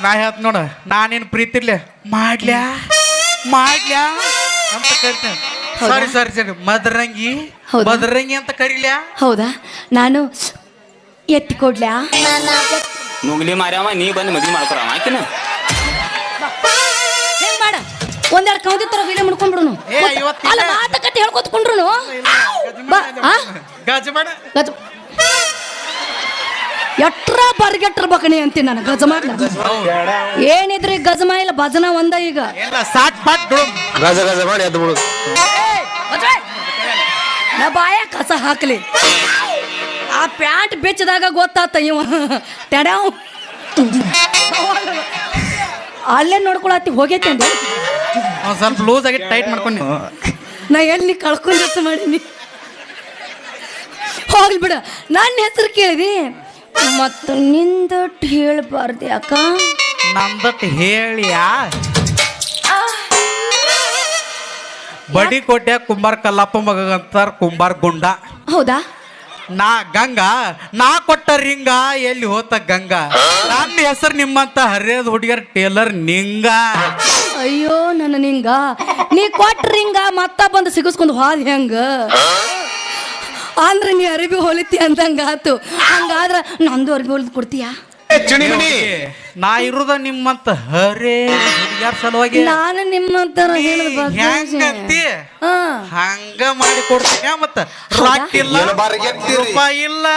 ನಾ ಹೇಳ್ತ ನೋಡ ನಾನೇನು ಪ್ರೀತಿರ್ಲಿ ಮಾಡ್ಲ್ಯಾ ಮಾಡ್ಲ್ಯಾ ಅಂತ ಕರಿತೇನೆ. ಸರಿ ಸರಿ ಸರಿ ಮದರಂಗಿ ಮದರಂಗಿ ಅಂತ ಕರಿಲ್ಯಾ. ಹೌದಾ ನಾನು ಎತ್ತಿ ಕೊಡ್ಲ್ಯಾ? ನುಗ್ಲಿ ಮಾರ್ಯಾವ ನೀ ಬಂದು ಮದ್ವಿ ಮಾಡ್ಕೊರ ಆಕಿನ ಹೆಂಗ್ ಮಾಡ ಒಂದೆರಡು ಕೌದಿ ತರ ವಿಲೆ ಮಾಡ್ಕೊಂಡ್ಬಿಡುನು. ಅಲ್ಲ ಮಾತುಕತೆ ಹೇಳ್ಕೊತ್ಕೊಂಡ್ರು ಗಜಮಾಡ ಎಟ್ರ ಬರ್ಗೆಟ್ಟಿರ್ಬೇಕಣಿ ಅಂತೀನಿ ನಾನು. ಗಜಮಾಡ್ಲ ಏನಿದ್ರಿ ಗಜಮ ಇಲ್ಲ ಭಜನ ಒಂದ ಈಗ ಸಾಟ್ ಪಾಟ್ ಗಜ ಗಜ ಮಾಡಿ ಎದ್ದು ಬಿಡುದು. ನಾ ಬಾಯ ಕಸ ಹಾಕ್ಲಿ ಆ ಪ್ಯಾಂಟ್ ಬೆಚ್ಚದಾಗ ಗೊತ್ತಾತ ಇವ ತೆಡ್ಯಾವ್ ಅಲ್ಲೇ ನೋಡ್ಕೊಳತ್ತಿ ಹೋಗೈತಿ ಅಂದೆ. ಸ್ವಲ್ಪ ಲೂಸ್ ಆಗಿ ಟೈಟ್ ಮಾಡ್ಕೊಂಡು ನಾ ಎಲ್ಲಿ ಕಳ್ಕೊಂಡ್ ಮಾಡೀನಿ. ಹೋಗ್ಲಿ ಬಿಡ, ನನ್ನ ಹೆಸರು ಕೇಳಿದಿ ಮತ್ತು ನಿಂದೊಟ್ಟು ಹೇಳ್ಬಾರ್ದು ಯಾಕ? ನಮ್ದಟ್ ಹೇಳಿಯಾ ಬಡಿ ಕೋಟೆ ಕುಂಬಾರ ಕಲ್ಲಪ್ಪ ಮಗ ಅಂತಾರ ಕುಂಬಾರ ಗುಂಡ. ಹೌದಾ? ನಾ ಗಂಗಾ ನಾ ಕೊಟ್ಟ ರಿಂಗ ಎಲ್ಲಿ ಹೋತ ಗಂಗಾ. ನನ್ನ ಹೆಸರು ನಿಮ್ಮಂತ ಹರಿಯದ ಹುಡುಗಿಯರ್ ಟೇಲರ್ ನಿಂಗ. ಅಯ್ಯೋ ನನ್ನ ನಿಂಗ ನೀ ಕೊಟ್ರಿಂಗ ಮತ್ತ ಬಂದು ಸಿಗಿಸ್ಕೊಂಡು ಹೋದ್ ಹೆಂಗ ಅಂದ್ರೆ ನೀ ಅರಿಬಿ ಹೊಲಿತಿ ಅಂದಂಗ ಆತು. ಹಂಗಾದ್ರ ನಂದು ಅರಿಬಿ ಹೊಲಿದ್ ಕೊಡ್ತೀಯಾ? ನಾ ಇರುದ ನಿಮ್ಮಂತ ಹರೇ ಹುಡುಗಿಯರ ಸಲುವಾಗಿ. ನಾನು ನಿಮ್ಮ ತರ ಹೆಂಗಂತಿ ಹಂಗ ಮಾಡಿ ಕೊಡ್ತೀನಿ. ಮತ್ತ ರೊಕ್ಕ ಇಲ್ಲ ರೂಪಾಯಿ ಇಲ್ಲ.